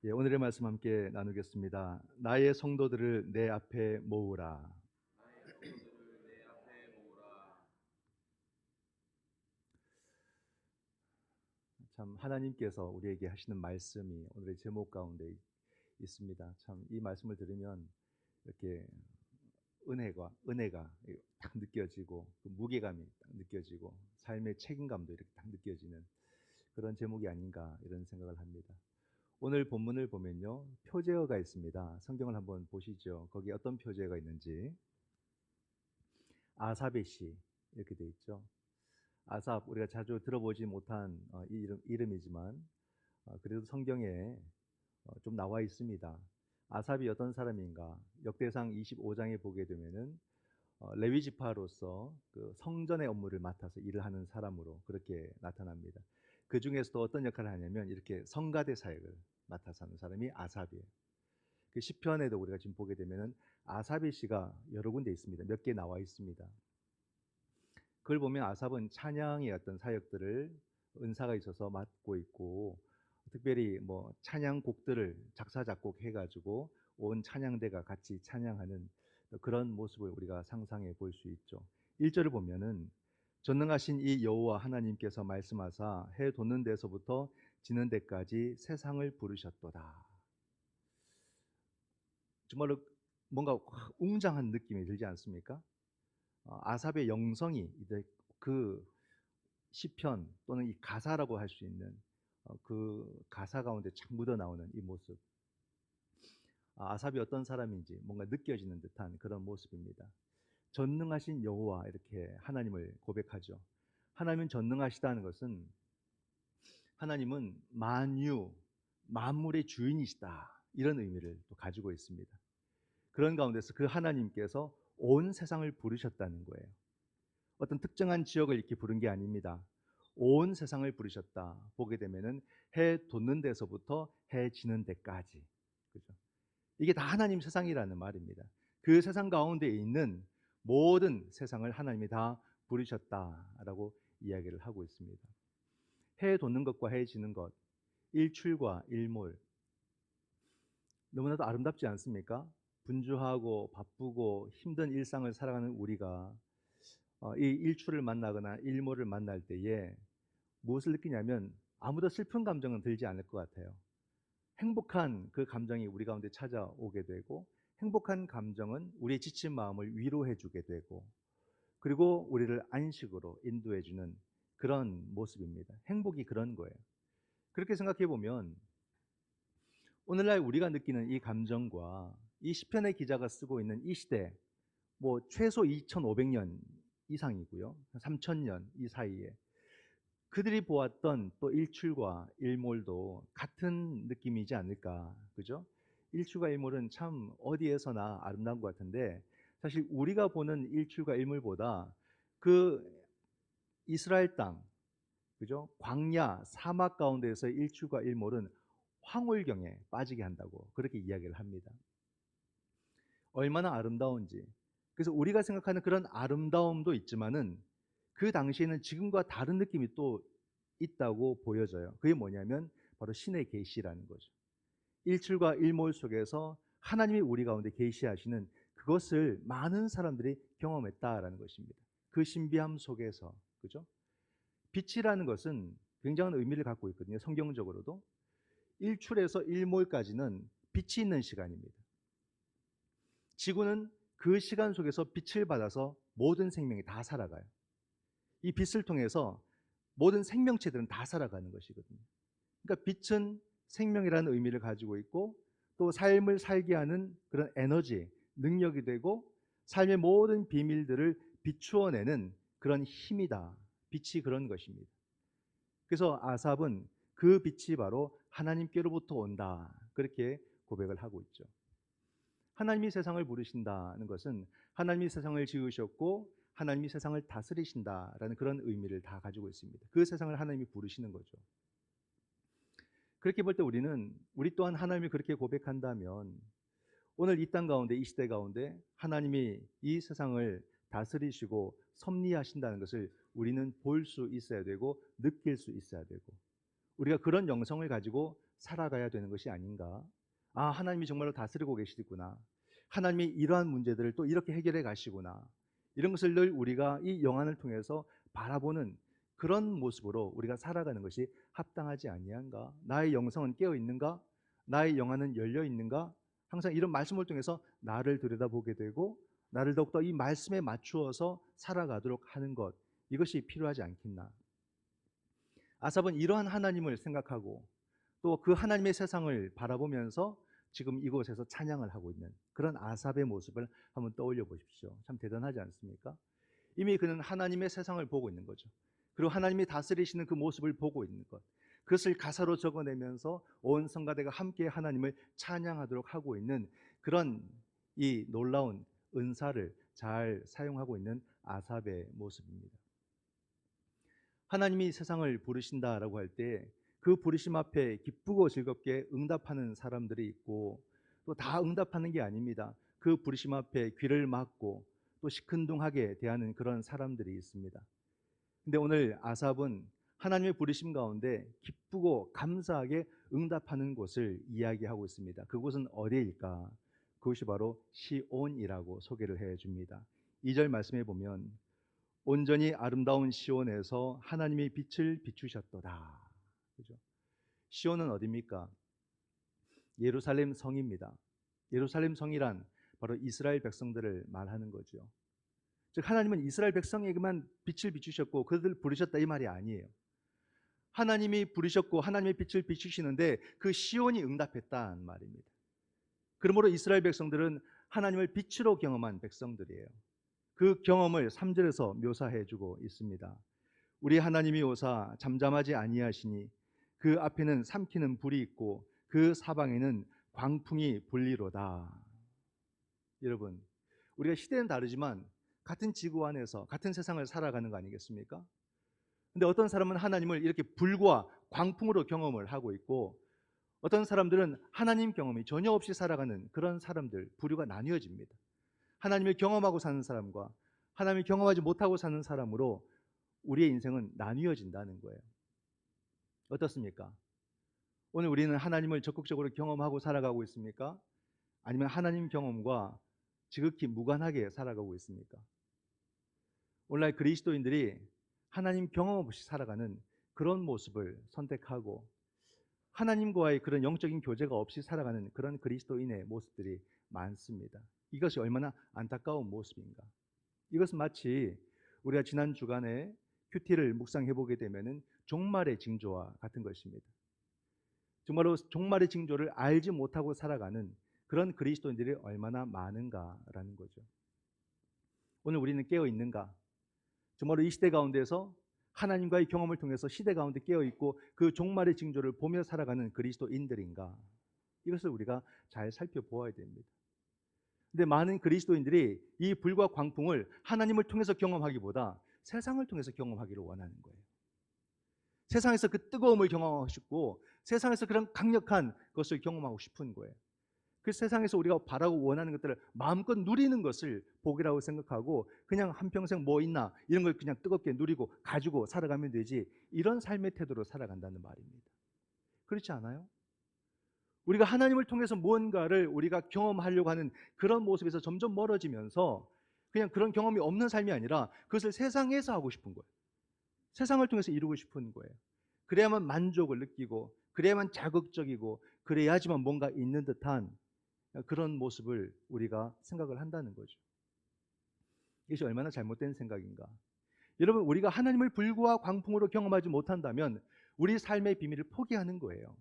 예, 오늘의 말씀 함께 나누겠습니다. 나의 성도들을 내 앞에 모으라. 참 하나님께서 우리에게 하시는 말씀이 오늘의 제목 가운데 있습니다. 참 이 말씀을 들으면 이렇게 은혜가 딱 느껴지고 그 무게감이 딱 느껴지고 삶의 책임감도 이렇게 딱 느껴지는 그런 제목이 아닌가 이런 생각을 합니다. 오늘 본문을 보면요, 표제어가 있습니다. 성경을 한번 보시죠. 거기 어떤 표제어가 있는지. 아사베 시 이렇게 돼 있죠. 아삽, 우리가 자주 들어보지 못한 이 이름이지만 그래도 성경에 좀 나와 있습니다. 아삽이 어떤 사람인가? 역대상 25장에 보게 되면은 레위 지파로서 그 성전의 업무를 맡아서 일을 하는 사람으로 그렇게 나타납니다. 그 중에서도 어떤 역할을 하냐면 이렇게 성가대 사역을 맡아서 하는 사람이 아삽이에요. 그 시편에도 우리가 지금 보게 되면은 아삽의 시가 여러 군데 있습니다. 몇 개 나와 있습니다. 그걸 보면 아삽은 찬양의 어떤 사역들을 은사가 있어서 맡고 있고, 특별히 뭐 찬양곡들을 작사 작곡해 가지고 온 찬양대가 같이 찬양하는 그런 모습을 우리가 상상해 볼 수 있죠. 1절을 보면은 전능하신 이 여호와 하나님께서 말씀하사 해 돋는 데서부터 지는 데까지 세상을 부르셨도다. 정말로 뭔가 웅장한 느낌이 들지 않습니까? 아삽의 영성이 이제 그 시편 또는 이 가사라고 할 수 있는 그 가사 가운데 착 묻어 나오는 이 모습. 아삽이 어떤 사람인지 뭔가 느껴지는 듯한 그런 모습입니다. 전능하신 여호와 이렇게 하나님을 고백하죠. 하나님은 전능하시다는 것은 하나님은 만유, 만물의 주인이시다. 이런 의미를 또 가지고 있습니다. 그런 가운데서 그 하나님께서 온 세상을 부르셨다는 거예요. 어떤 특정한 지역을 이렇게 부른 게 아닙니다. 온 세상을 부르셨다. 보게 되면은 해 돋는 데서부터 해 지는 데까지. 그죠? 이게 다 하나님 세상이라는 말입니다. 그 세상 가운데 있는 모든 세상을 하나님이 다 부르셨다라고 이야기를 하고 있습니다. 해 돋는 것과 해 지는 것, 일출과 일몰. 너무나도 아름답지 않습니까? 분주하고 바쁘고 힘든 일상을 살아가는 우리가 이 일출을 만나거나 일몰을 만날 때에 무엇을 느끼냐면 아무도 슬픈 감정은 들지 않을 것 같아요. 행복한 그 감정이 우리 가운데 찾아오게 되고, 행복한 감정은 우리의 지친 마음을 위로해 주게 되고, 그리고 우리를 안식으로 인도해 주는 그런 모습입니다. 행복이 그런 거예요. 그렇게 생각해 보면 오늘날 우리가 느끼는 이 감정과 이 시편의 기자가 쓰고 있는 이 시대, 뭐 최소 2500년 이상이고요. 3000년 이 사이에 그들이 보았던 또 일출과 일몰도 같은 느낌이지 않을까. 그죠? 일출과 일몰은 참 어디에서나 아름다운 것 같은데, 사실 우리가 보는 일출과 일몰보다 그 이스라엘 땅, 그죠? 광야, 사막 가운데에서 일출과 일몰은 황홀경에 빠지게 한다고 그렇게 이야기를 합니다. 얼마나 아름다운지. 그래서 우리가 생각하는 그런 아름다움도 있지만은 그 당시에는 지금과 다른 느낌이 또 있다고 보여져요. 그게 뭐냐면 바로 신의 계시라는 거죠. 일출과 일몰 속에서 하나님이 우리 가운데 계시하시는 그것을 많은 사람들이 경험했다라는 것입니다. 그 신비함 속에서, 그죠? 빛이라는 것은 굉장한 의미를 갖고 있거든요. 성경적으로도 일출에서 일몰까지는 빛이 있는 시간입니다. 지구는 그 시간 속에서 빛을 받아서 모든 생명이 다 살아가요. 이 빛을 통해서 모든 생명체들은 다 살아가는 것이거든요. 그러니까 빛은 생명이라는 의미를 가지고 있고, 또 삶을 살게 하는 그런 에너지, 능력이 되고, 삶의 모든 비밀들을 비추어내는 그런 힘이다. 빛이 그런 것입니다. 그래서 아삽은 그 빛이 바로 하나님께로부터 온다. 그렇게 고백을 하고 있죠. 하나님이 세상을 부르신다는 것은 하나님이 세상을 지으셨고 하나님이 세상을 다스리신다라는 그런 의미를 다 가지고 있습니다. 그 세상을 하나님이 부르시는 거죠. 그렇게 볼 때 우리 또한 하나님이 그렇게 고백한다면 오늘 이 땅 가운데 이 시대 가운데 하나님이 이 세상을 다스리시고 섭리하신다는 것을 우리는 볼 수 있어야 되고 느낄 수 있어야 되고, 우리가 그런 영성을 가지고 살아가야 되는 것이 아닌가. 아, 하나님이 정말로 다스리고 계시구나. 하나님이 이러한 문제들을 또 이렇게 해결해 가시구나. 이런 것을 늘 우리가 이 영안을 통해서 바라보는 그런 모습으로 우리가 살아가는 것이 합당하지 아니한가? 나의 영성은 깨어 있는가? 나의 영안은 열려 있는가? 항상 이런 말씀을 통해서 나를 들여다보게 되고 나를 더욱더 이 말씀에 맞추어서 살아가도록 하는 것, 이것이 필요하지 않겠나. 아삽은 이러한 하나님을 생각하고 또 그 하나님의 세상을 바라보면서 지금 이곳에서 찬양을 하고 있는 그런 아삽의 모습을 한번 떠올려 보십시오. 참 대단하지 않습니까? 이미 그는 하나님의 세상을 보고 있는 거죠. 그리고 하나님이 다스리시는 그 모습을 보고 있는 것, 그것을 가사로 적어내면서 온 성가대가 함께 하나님을 찬양하도록 하고 있는 그런 이 놀라운 은사를 잘 사용하고 있는 아삽의 모습입니다. 하나님이 세상을 부르신다라고 할 때 그 부르심 앞에 기쁘고 즐겁게 응답하는 사람들이 있고, 또 다 응답하는 게 아닙니다. 그 부르심 앞에 귀를 막고 또 시큰둥하게 대하는 그런 사람들이 있습니다. 근데 오늘 아삽은 하나님의 부르심 가운데 기쁘고 감사하게 응답하는 곳을 이야기하고 있습니다. 그곳은 어디일까? 그것이 바로 시온이라고 소개를 해 줍니다. 2절 말씀해 보면 온전히 아름다운 시온에서 하나님이 빛을 비추셨도다. 그죠? 시온은 어디입니까? 예루살렘 성입니다. 예루살렘 성이란 바로 이스라엘 백성들을 말하는 거죠. 즉 하나님은 이스라엘 백성에게만 빛을 비추셨고 그들을 부르셨다 이 말이 아니에요. 하나님이 부르셨고 하나님의 빛을 비추시는데 그 시온이 응답했다는 말입니다. 그러므로 이스라엘 백성들은 하나님을 빛으로 경험한 백성들이에요. 그 경험을 3절에서 묘사해 주고 있습니다. 우리 하나님이 오사 잠잠하지 아니하시니 그 앞에는 삼키는 불이 있고 그 사방에는 광풍이 불리로다. 여러분, 우리가 시대는 다르지만 같은 지구 안에서 같은 세상을 살아가는 거 아니겠습니까? 근데 어떤 사람은 하나님을 이렇게 불과 광풍으로 경험을 하고 있고, 어떤 사람들은 하나님 경험이 전혀 없이 살아가는 그런 사람들, 부류가 나뉘어집니다. 하나님을 경험하고 사는 사람과 하나님을 경험하지 못하고 사는 사람으로 우리의 인생은 나뉘어진다는 거예요. 어떻습니까? 오늘 우리는 하나님을 적극적으로 경험하고 살아가고 있습니까? 아니면 하나님 경험과 지극히 무관하게 살아가고 있습니까? 오늘날 그리스도인들이 하나님 경험 없이 살아가는 그런 모습을 선택하고 하나님과의 그런 영적인 교제가 없이 살아가는 그런 그리스도인의 모습들이 많습니다. 이것이 얼마나 안타까운 모습인가. 이것은 마치 우리가 지난 주간에 큐티를 묵상해 보게 되면은 종말의 징조와 같은 것입니다. 정말로 종말의 징조를 알지 못하고 살아가는 그런 그리스도인들이 얼마나 많은가라는 거죠. 오늘 우리는 깨어 있는가? 정말로 이 시대 가운데서 하나님과의 경험을 통해서 시대 가운데 깨어 있고 그 종말의 징조를 보며 살아가는 그리스도인들인가? 이것을 우리가 잘 살펴보아야 됩니다. 근데 많은 그리스도인들이 이 불과 광풍을 하나님을 통해서 경험하기보다 세상을 통해서 경험하기를 원하는 거예요. 세상에서 그 뜨거움을 경험하고 싶고 세상에서 그런 강력한 것을 경험하고 싶은 거예요. 그 세상에서 우리가 바라고 원하는 것들을 마음껏 누리는 것을 복이라고 생각하고 그냥 한평생 뭐 있나 이런 걸 그냥 뜨겁게 누리고 가지고 살아가면 되지, 이런 삶의 태도로 살아간다는 말입니다. 그렇지 않아요? 우리가 하나님을 통해서 무언가를 우리가 경험하려고 하는 그런 모습에서 점점 멀어지면서 그냥 그런 경험이 없는 삶이 아니라 그것을 세상에서 하고 싶은 거예요. 세상을 통해서 이루고 싶은 거예요. 그래야만 만족을 느끼고 그래야만 자극적이고 그래야지만 뭔가 있는 듯한 그런 모습을 우리가 생각을 한다는 거죠. 이것이 얼마나 잘못된 생각인가. 여러분, 우리가 하나님을 불과 광풍으로 경험하지 못한다면 우리 삶의 비밀을 포기하는 거예요.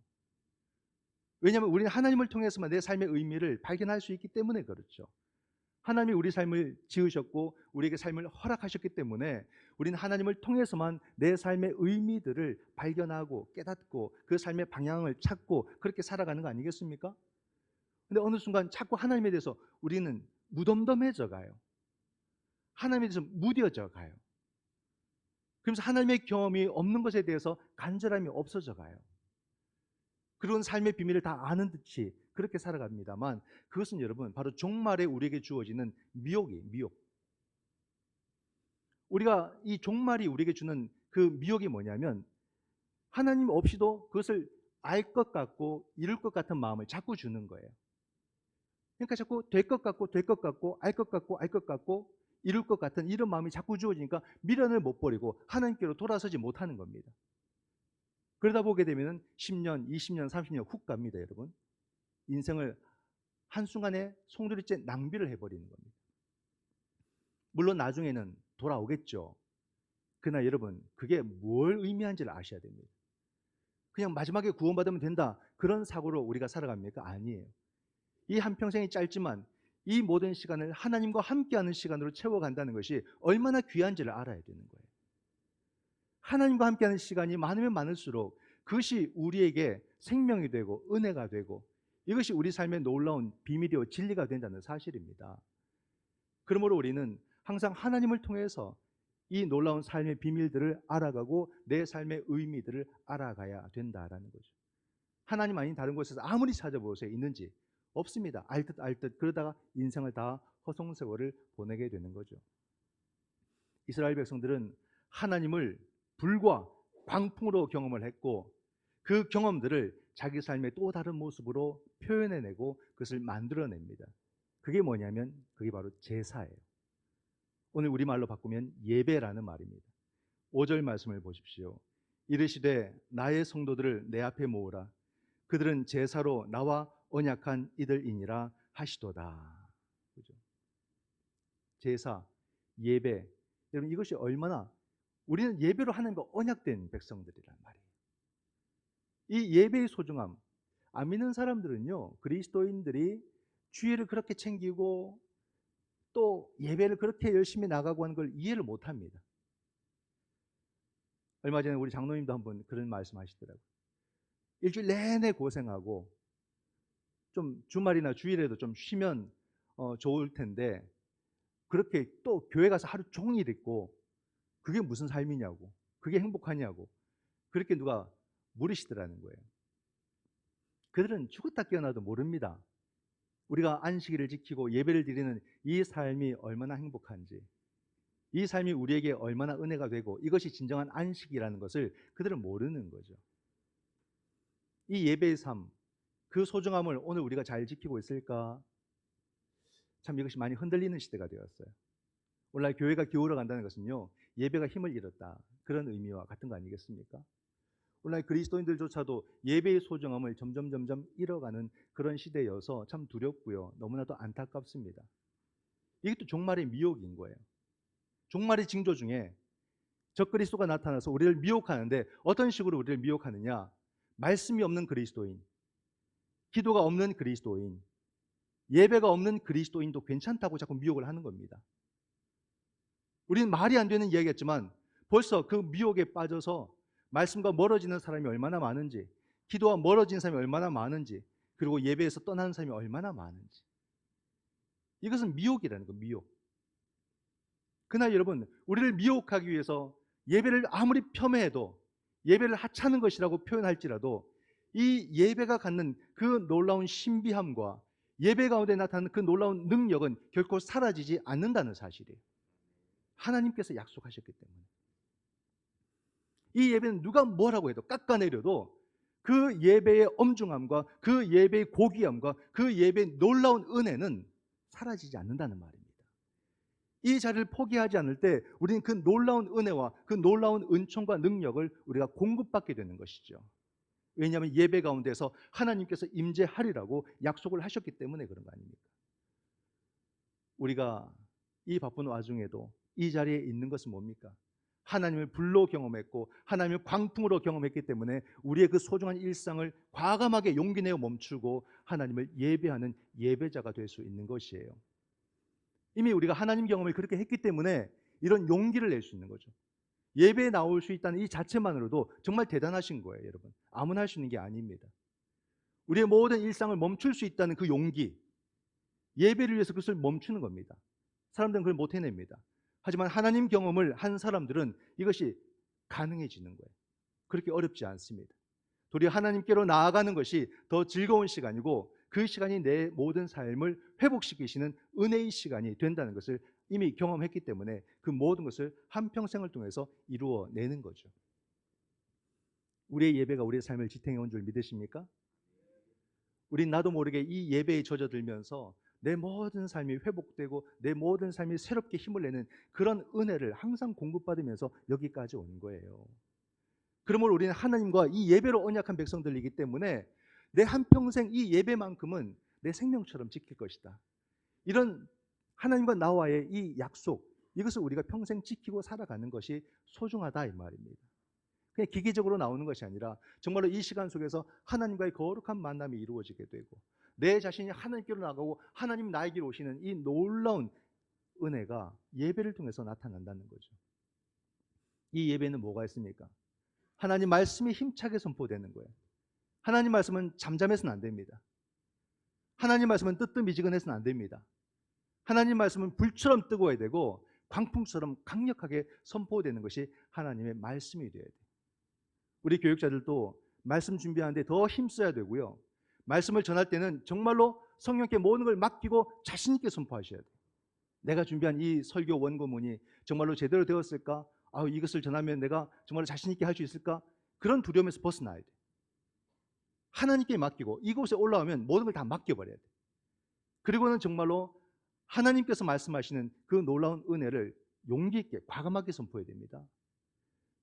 왜냐하면 우리는 하나님을 통해서만 내 삶의 의미를 발견할 수 있기 때문에 그렇죠. 하나님이 우리 삶을 지으셨고 우리에게 삶을 허락하셨기 때문에 우리는 하나님을 통해서만 내 삶의 의미들을 발견하고 깨닫고 그 삶의 방향을 찾고 그렇게 살아가는 거 아니겠습니까? 근데 어느 순간 자꾸 하나님에 대해서 우리는 무덤덤해져 가요. 하나님에 대해서 무뎌져 가요. 그러면서 하나님의 경험이 없는 것에 대해서 간절함이 없어져 가요. 그런 삶의 비밀을 다 아는 듯이 그렇게 살아갑니다만 그것은 여러분 바로 종말에 우리에게 주어지는 미혹이에요. 미혹. 우리가 이 종말이 우리에게 주는 그 미혹이 뭐냐면 하나님 없이도 그것을 알 것 같고 이룰 것 같은 마음을 자꾸 주는 거예요. 그러니까 자꾸 될 것 같고 될 것 같고 알 것 같고 알 것 같고 이룰 것 같은 이런 마음이 자꾸 주어지니까 미련을 못 버리고 하나님께로 돌아서지 못하는 겁니다. 그러다 보게 되면 10년, 20년, 30년 훅 갑니다, 여러분. 인생을 한순간에 송두리째 낭비를 해버리는 겁니다. 물론 나중에는 돌아오겠죠. 그러나 여러분, 그게 뭘 의미하는지를 아셔야 됩니다. 그냥 마지막에 구원받으면 된다, 그런 사고로 우리가 살아갑니까? 아니에요. 이 한평생이 짧지만 이 모든 시간을 하나님과 함께하는 시간으로 채워간다는 것이 얼마나 귀한지를 알아야 되는 거예요. 하나님과 함께하는 시간이 많으면 많을수록 그것이 우리에게 생명이 되고 은혜가 되고 이것이 우리 삶의 놀라운 비밀이요 진리가 된다는 사실입니다. 그러므로 우리는 항상 하나님을 통해서 이 놀라운 삶의 비밀들을 알아가고 내 삶의 의미들을 알아가야 된다라는 거죠. 하나님 아닌 다른 곳에서 아무리 찾아보세요, 있는지 없습니다. 알듯 알듯 그러다가 인생을 다 허송세월을 보내게 되는 거죠. 이스라엘 백성들은 하나님을 불과 광풍으로 경험을 했고 그 경험들을 자기 삶의 또 다른 모습으로 표현해내고 그것을 만들어냅니다. 그게 뭐냐면 그게 바로 제사예요. 오늘 우리말로 바꾸면 예배라는 말입니다. 5절 말씀을 보십시오. 이르시되 나의 성도들을 내 앞에 모으라. 그들은 제사로 나와 언약한 이들이니라 하시도다. 그죠? 제사, 예배. 여러분 이것이 얼마나 우리는 예배로 하나님과 언약된 백성들이란 말이에요. 이 예배의 소중함, 안 믿는 사람들은요, 그리스도인들이 주일을 그렇게 챙기고 또 예배를 그렇게 열심히 나가고 하는 걸 이해를 못 합니다. 얼마 전에 우리 장로님도 한번 그런 말씀 하시더라고요. 일주일 내내 고생하고 좀 주말이나 주일에도 좀 쉬면 좋을 텐데 그렇게 또 교회 가서 하루 종일 있고 그게 무슨 삶이냐고, 그게 행복하냐고 그렇게 누가 물으시더라는 거예요. 그들은 죽었다 깨어나도 모릅니다. 우리가 안식일을 지키고 예배를 드리는 이 삶이 얼마나 행복한지, 이 삶이 우리에게 얼마나 은혜가 되고 이것이 진정한 안식이라는 것을 그들은 모르는 거죠. 이 예배의 삶, 그 소중함을 오늘 우리가 잘 지키고 있을까? 참 이것이 많이 흔들리는 시대가 되었어요. 오늘날 교회가 기울어 간다는 것은요, 예배가 힘을 잃었다, 그런 의미와 같은 거 아니겠습니까? 오늘날 그리스도인들조차도 예배의 소중함을 점점 잃어가는 그런 시대여서 참 두렵고요, 너무나도 안타깝습니다. 이것도 종말의 미혹인 거예요. 종말의 징조 중에 적그리스도가 나타나서 우리를 미혹하는데 어떤 식으로 우리를 미혹하느냐? 말씀이 없는 그리스도인, 기도가 없는 그리스도인, 예배가 없는 그리스도인도 괜찮다고 자꾸 미혹을 하는 겁니다. 우리는 말이 안 되는 이야기였지만 벌써 그 미혹에 빠져서 말씀과 멀어지는 사람이 얼마나 많은지, 기도와 멀어진 사람이 얼마나 많은지, 그리고 예배에서 떠나는 사람이 얼마나 많은지, 이것은 미혹이라는 거예요. 미혹. 그날 여러분, 우리를 미혹하기 위해서 예배를 아무리 폄훼해도, 예배를 하찮은 것이라고 표현할지라도 이 예배가 갖는 그 놀라운 신비함과 예배 가운데 나타나는 그 놀라운 능력은 결코 사라지지 않는다는 사실이에요. 하나님께서 약속하셨기 때문에. 이 예배는 누가 뭐라고 해도, 깎아내려도 그 예배의 엄중함과 그 예배의 고귀함과 그 예배의 놀라운 은혜는 사라지지 않는다는 말입니다. 이 자리를 포기하지 않을 때 우리는 그 놀라운 은혜와 그 놀라운 은총과 능력을 우리가 공급받게 되는 것이죠. 왜냐하면 예배 가운데서 하나님께서 임재하리라고 약속을 하셨기 때문에 그런 거 아닙니까? 우리가 이 바쁜 와중에도 이 자리에 있는 것은 뭡니까? 하나님을 불로 경험했고 하나님을 광풍으로 경험했기 때문에 우리의 그 소중한 일상을 과감하게 용기 내어 멈추고 하나님을 예배하는 예배자가 될 수 있는 것이에요. 이미 우리가 하나님 경험을 그렇게 했기 때문에 이런 용기를 낼 수 있는 거죠. 예배에 나올 수 있다는 이 자체만으로도 정말 대단하신 거예요, 여러분. 아무나 할 수 있는 게 아닙니다. 우리의 모든 일상을 멈출 수 있다는 그 용기, 예배를 위해서 그것을 멈추는 겁니다. 사람들은 그걸 못 해냅니다. 하지만 하나님 경험을 한 사람들은 이것이 가능해지는 거예요. 그렇게 어렵지 않습니다. 도리어 하나님께로 나아가는 것이 더 즐거운 시간이고 그 시간이 내 모든 삶을 회복시키시는 은혜의 시간이 된다는 것을 이미 경험했기 때문에 그 모든 것을 한평생을 통해서 이루어내는 거죠. 우리의 예배가 우리의 삶을 지탱해 온 줄 믿으십니까? 우린 나도 모르게 이 예배에 젖어들면서 내 모든 삶이 회복되고 내 모든 삶이 새롭게 힘을 내는 그런 은혜를 항상 공급받으면서 여기까지 온 거예요. 그러므로 우리는 하나님과 이 예배로 언약한 백성들이기 때문에 내 한평생 이 예배만큼은 내 생명처럼 지킬 것이다. 이런 하나님과 나와의 이 약속, 이것을 우리가 평생 지키고 살아가는 것이 소중하다 이 말입니다. 그냥 기계적으로 나오는 것이 아니라 정말로 이 시간 속에서 하나님과의 거룩한 만남이 이루어지게 되고 내 자신이 하나님께로 나가고 하나님 나에게로 오시는 이 놀라운 은혜가 예배를 통해서 나타난다는 거죠. 이 예배는 뭐가 있습니까? 하나님 말씀이 힘차게 선포되는 거예요. 하나님 말씀은 잠잠해서는 안 됩니다. 하나님 말씀은 뜨뜻미지근해서는 안 됩니다. 하나님 말씀은 불처럼 뜨거워야 되고 광풍처럼 강력하게 선포되는 것이 하나님의 말씀이 되어야 돼요. 우리 교육자들도 말씀 준비하는데 더 힘써야 되고요. 말씀을 전할 때는 정말로 성령께 모든 걸 맡기고 자신 있게 선포하셔야 돼요. 내가 준비한 이 설교 원고문이 정말로 제대로 되었을까? 이것을 전하면 내가 정말로 자신 있게 할 수 있을까? 그런 두려움에서 벗어나야 돼요. 하나님께 맡기고 이곳에 올라오면 모든 걸 다 맡겨버려야 돼요. 그리고는 정말로 하나님께서 말씀하시는 그 놀라운 은혜를 용기 있게 과감하게 선포해야 됩니다.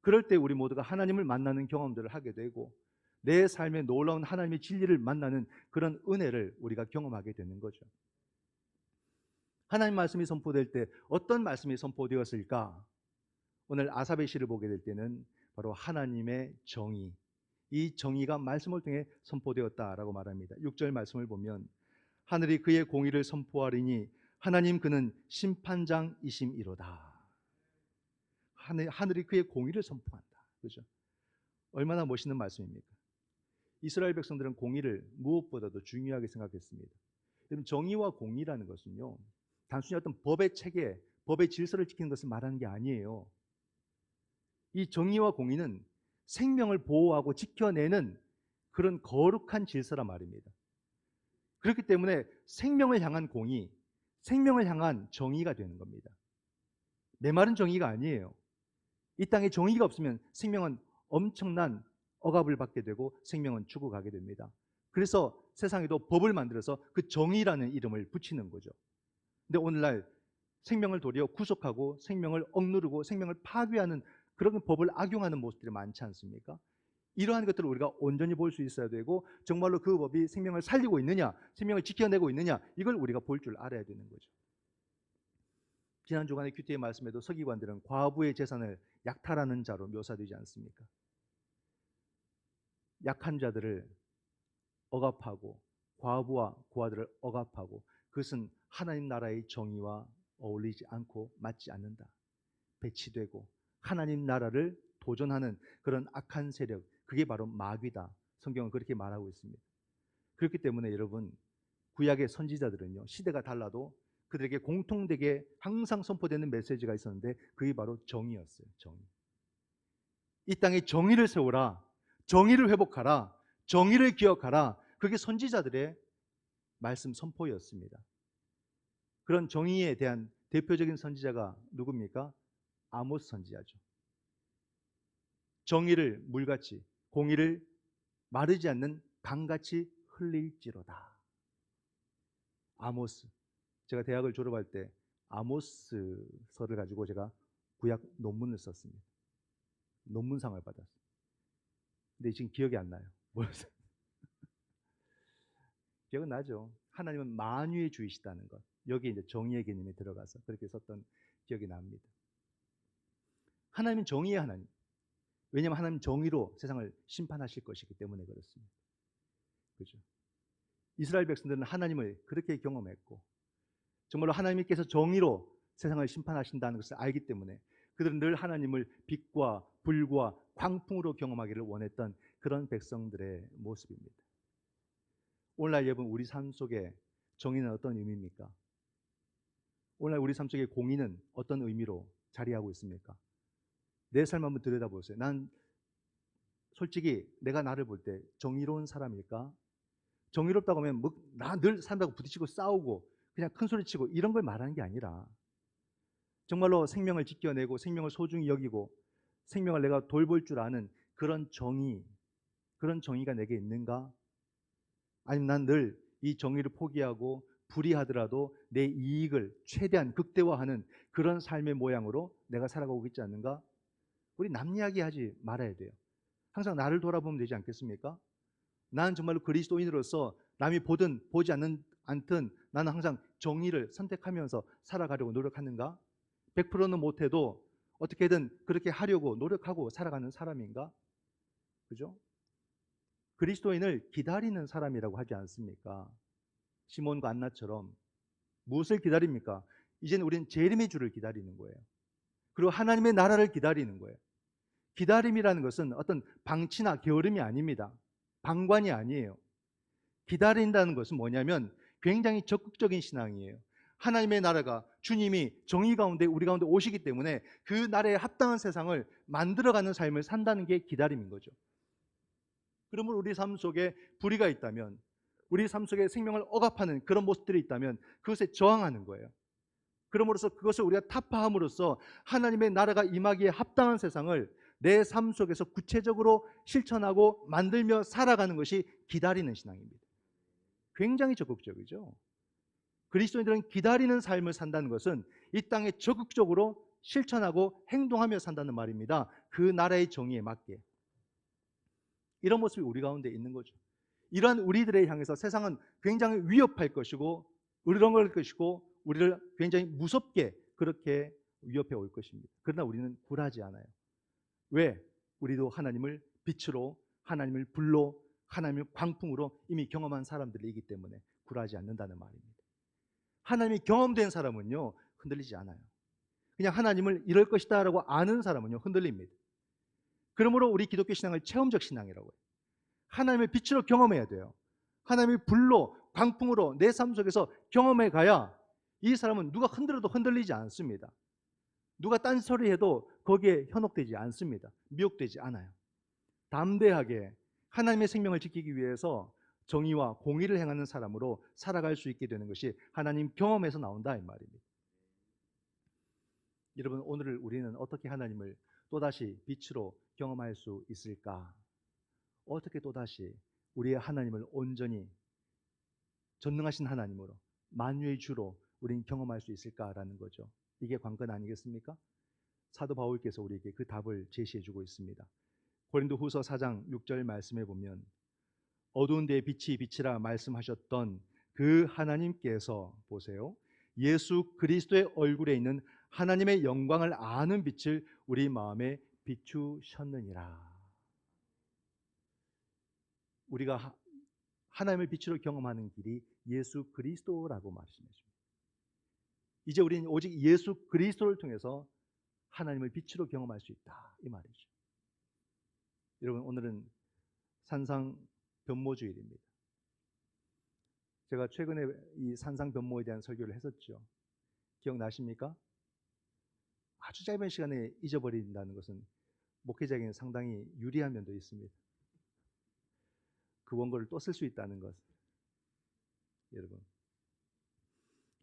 그럴 때 우리 모두가 하나님을 만나는 경험들을 하게 되고 내 삶에 놀라운 하나님의 진리를 만나는 그런 은혜를 우리가 경험하게 되는 거죠. 하나님 말씀이 선포될 때 어떤 말씀이 선포되었을까? 오늘 아삽의 시를 보게 될 때는 바로 하나님의 정의, 이 정의가 말씀을 통해 선포되었다라고 말합니다. 6절 말씀을 보면 하늘이 그의 공의를 선포하리니 하나님 그는 심판장이심이로다. 하늘이 그의 공의를 선포한다. 그죠? 얼마나 멋있는 말씀입니까? 이스라엘 백성들은 공의를 무엇보다도 중요하게 생각했습니다. 여러분, 정의와 공의라는 것은요, 단순히 어떤 법의 체계, 법의 질서를 지키는 것을 말하는 게 아니에요. 이 정의와 공의는 생명을 보호하고 지켜내는 그런 거룩한 질서란 말입니다. 그렇기 때문에 생명을 향한 공의, 생명을 향한 정의가 되는 겁니다. 메마른 정의가 아니에요. 이 땅에 정의가 없으면 생명은 엄청난 억압을 받게 되고 생명은 죽어가게 됩니다. 그래서 세상에도 법을 만들어서 그 정의라는 이름을 붙이는 거죠. 근데 오늘날 생명을 도리어 구속하고 생명을 억누르고 생명을 파괴하는 그런 법을 악용하는 모습들이 많지 않습니까? 이러한 것들을 우리가 온전히 볼 수 있어야 되고 정말로 그 법이 생명을 살리고 있느냐, 생명을 지켜내고 있느냐, 이걸 우리가 볼 줄 알아야 되는 거죠. 지난 주간의 큐티의 말씀에도 서기관들은 과부의 재산을 약탈하는 자로 묘사되지 않습니까? 약한 자들을 억압하고 과부와 고아들을 억압하고 그것은 하나님 나라의 정의와 어울리지 않고 맞지 않는다. 배치되고 하나님 나라를 도전하는 그런 악한 세력, 그게 바로 마귀다. 성경은 그렇게 말하고 있습니다. 그렇기 때문에 여러분, 구약의 선지자들은요, 시대가 달라도 그들에게 공통되게 항상 선포되는 메시지가 있었는데 그게 바로 정의였어요. 정의. 이 땅에 정의를 세우라, 정의를 회복하라, 정의를 기억하라. 그게 선지자들의 말씀 선포였습니다. 그런 정의에 대한 대표적인 선지자가 누굽니까? 아모스 선지자죠. 정의를 물같이, 공의를 마르지 않는 강같이 흘릴지로다. 아모스. 제가 대학을 졸업할 때 아모스서를 가지고 제가 구약 논문을 썼습니다. 논문상을 받았어요. 근데 지금 기억이 안 나요. 뭐였어요? 기억은 나죠. 하나님은 만유의 주이시다는 것. 여기에 이제 정의의 개념이 들어가서 그렇게 썼던 기억이 납니다. 하나님은 정의의 하나님. 왜냐하면 하나님 정의로 세상을 심판하실 것이기 때문에 그렇습니다. 그죠? 이스라엘 백성들은 하나님을 그렇게 경험했고 정말로 하나님께서 정의로 세상을 심판하신다는 것을 알기 때문에 그들은 늘 하나님을 빛과 불과 광풍으로 경험하기를 원했던 그런 백성들의 모습입니다. 오늘날 여러분, 우리 삶 속에 정의는 어떤 의미입니까? 오늘날 우리 삶 속에 공의는 어떤 의미로 자리하고 있습니까? 내 삶 한번 들여다보세요. 난 솔직히 내가 나를 볼 때 정의로운 사람일까? 정의롭다고 하면 나 늘 산다고 부딪히고 싸우고 그냥 큰 소리 치고 이런 걸 말하는 게 아니라 정말로 생명을 지켜내고 생명을 소중히 여기고 생명을 내가 돌볼 줄 아는 그런 정의, 그런 정의가 내게 있는가? 아니면 난 늘 이 정의를 포기하고 불의하더라도 내 이익을 최대한 극대화하는 그런 삶의 모양으로 내가 살아가고 있지 않는가? 우리 남 이야기하지 말아야 돼요. 항상 나를 돌아보면 되지 않겠습니까? 나는 정말로 그리스도인으로서 남이 보든 보지 않든 나는 항상 정의를 선택하면서 살아가려고 노력하는가? 100%는 못해도 어떻게든 그렇게 하려고 노력하고 살아가는 사람인가? 그죠? 그리스도인을 기다리는 사람이라고 하지 않습니까? 시몬과 안나처럼 무엇을 기다립니까? 이제는 우리는 재림의 주를 기다리는 거예요. 그리고 하나님의 나라를 기다리는 거예요. 기다림이라는 것은 어떤 방치나 게으름이 아닙니다. 방관이 아니에요. 기다린다는 것은 뭐냐면 굉장히 적극적인 신앙이에요. 하나님의 나라가 주님이 정의 가운데 우리 가운데 오시기 때문에 그 나라에 합당한 세상을 만들어가는 삶을 산다는 게 기다림인 거죠. 그러므로 우리 삶 속에 불의가 있다면, 우리 삶 속에 생명을 억압하는 그런 모습들이 있다면 그것에 저항하는 거예요. 그러므로써 그것을 우리가 타파함으로써 하나님의 나라가 임하기에 합당한 세상을 내 삶 속에서 구체적으로 실천하고 만들며 살아가는 것이 기다리는 신앙입니다. 굉장히 적극적이죠. 그리스도인들은 기다리는 삶을 산다는 것은 이 땅에 적극적으로 실천하고 행동하며 산다는 말입니다. 그 나라의 정의에 맞게. 이런 모습이 우리 가운데 있는 거죠. 이러한 우리들에 향해서 세상은 굉장히 위협할 것이고 으르렁거릴 것이고 우리를 굉장히 무섭게 그렇게 위협해 올 것입니다. 그러나 우리는 굴하지 않아요. 왜? 우리도 하나님을 빛으로, 하나님을 불로, 하나님을 광풍으로 이미 경험한 사람들이기 때문에 굴하지 않는다는 말입니다. 하나님이 경험된 사람은요 흔들리지 않아요. 그냥 하나님을 이럴 것이다 라고 아는 사람은요 흔들립니다. 그러므로 우리 기독교 신앙을 체험적 신앙이라고 해요. 하나님의 빛으로 경험해야 돼요. 하나님의 불로, 광풍으로 내 삶 속에서 경험해 가야 이 사람은 누가 흔들어도 흔들리지 않습니다. 누가 딴소리 해도 거기에 현혹되지 않습니다. 미혹되지 않아요. 담대하게 하나님의 생명을 지키기 위해서 정의와 공의를 행하는 사람으로 살아갈 수 있게 되는 것이 하나님 경험에서 나온다 이 말입니다. 여러분, 오늘 우리는 어떻게 하나님을 또다시 빛으로 경험할 수 있을까? 어떻게 또다시 우리의 하나님을 온전히 전능하신 하나님으로 만유의 주로 우리는 경험할 수 있을까라는 거죠. 이게 관건 아니겠습니까? 사도 바울께서 우리에게 그 답을 제시해 주고 있습니다. 고린도후서 4장 6절 말씀에 보면 어두운 데에 빛이 빛이라 말씀하셨던 그 하나님께서 보세요. 예수 그리스도의 얼굴에 있는 하나님의 영광을 아는 빛을 우리 마음에 비추셨느니라. 우리가 하나님을 빛으로 경험하는 길이 예수 그리스도라고 말씀해 줍니다. 이제 우리는 오직 예수 그리스도를 통해서 하나님을 빛으로 경험할 수 있다 이 말이죠. 여러분, 오늘은 산상 변모주일입니다. 제가 최근에 이 산상 변모에 대한 설교를 했었죠. 기억나십니까? 아주 짧은 시간에 잊어버린다는 것은 목회자에게는 상당히 유리한 면도 있습니다. 그 원고를 또 쓸 수 있다는 것. 여러분,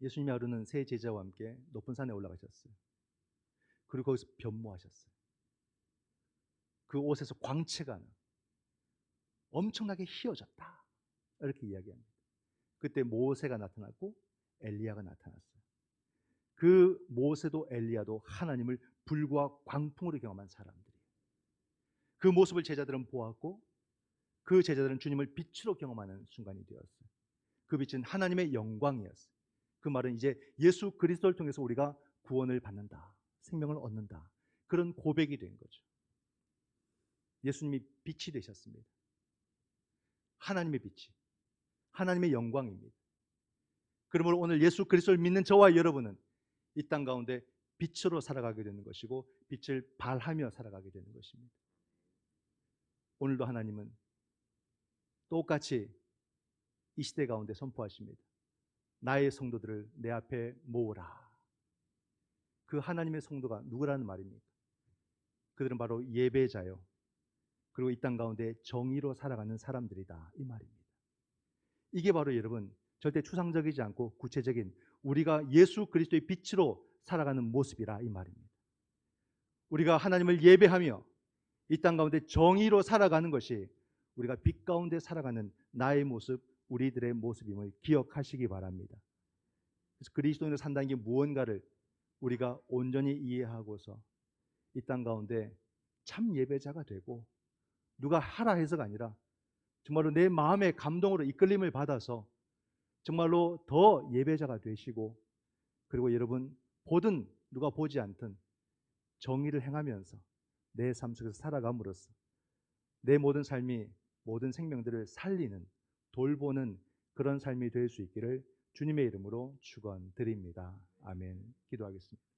예수님이 하루는 세 제자와 함께 높은 산에 올라가셨어요. 그리고 거기서 변모하셨어요. 그 옷에서 광채가 나 엄청나게 희어졌다 이렇게 이야기합니다. 그때 모세가 나타났고 엘리야가 나타났어요. 그 모세도 엘리야도 하나님을 불과 광풍으로 경험한 사람들이에요. 그 모습을 제자들은 보았고 그 제자들은 주님을 빛으로 경험하는 순간이 되었어요. 그 빛은 하나님의 영광이었어요. 그 말은 이제 예수 그리스도를 통해서 우리가 구원을 받는다, 생명을 얻는다, 그런 고백이 된 거죠. 예수님이 빛이 되셨습니다. 하나님의 빛이, 하나님의 영광입니다. 그러므로 오늘 예수 그리스도를 믿는 저와 여러분은 이 땅 가운데 빛으로 살아가게 되는 것이고 빛을 발하며 살아가게 되는 것입니다. 오늘도 하나님은 똑같이 이 시대 가운데 선포하십니다. 나의 성도들을 내 앞에 모으라. 그 하나님의 성도가 누구라는 말입니까? 그들은 바로 예배자요, 그리고 이 땅 가운데 정의로 살아가는 사람들이다 이 말입니다. 이게 바로 여러분 절대 추상적이지 않고 구체적인 우리가 예수 그리스도의 빛으로 살아가는 모습이라 이 말입니다. 우리가 하나님을 예배하며 이 땅 가운데 정의로 살아가는 것이 우리가 빛 가운데 살아가는 나의 모습, 우리들의 모습임을 기억하시기 바랍니다. 그래서 그리스도인으로 산다는 게 무언가를 우리가 온전히 이해하고서 이 땅 가운데 참 예배자가 되고, 누가 하라 해서가 아니라 정말로 내 마음의 감동으로 이끌림을 받아서 정말로 더 예배자가 되시고, 그리고 여러분 보든 누가 보지 않든 정의를 행하면서 내 삶 속에서 살아감으로써 내 모든 삶이 모든 생명들을 살리는, 돌보는 그런 삶이 될 수 있기를 주님의 이름으로 축원드립니다. 아멘. 기도하겠습니다.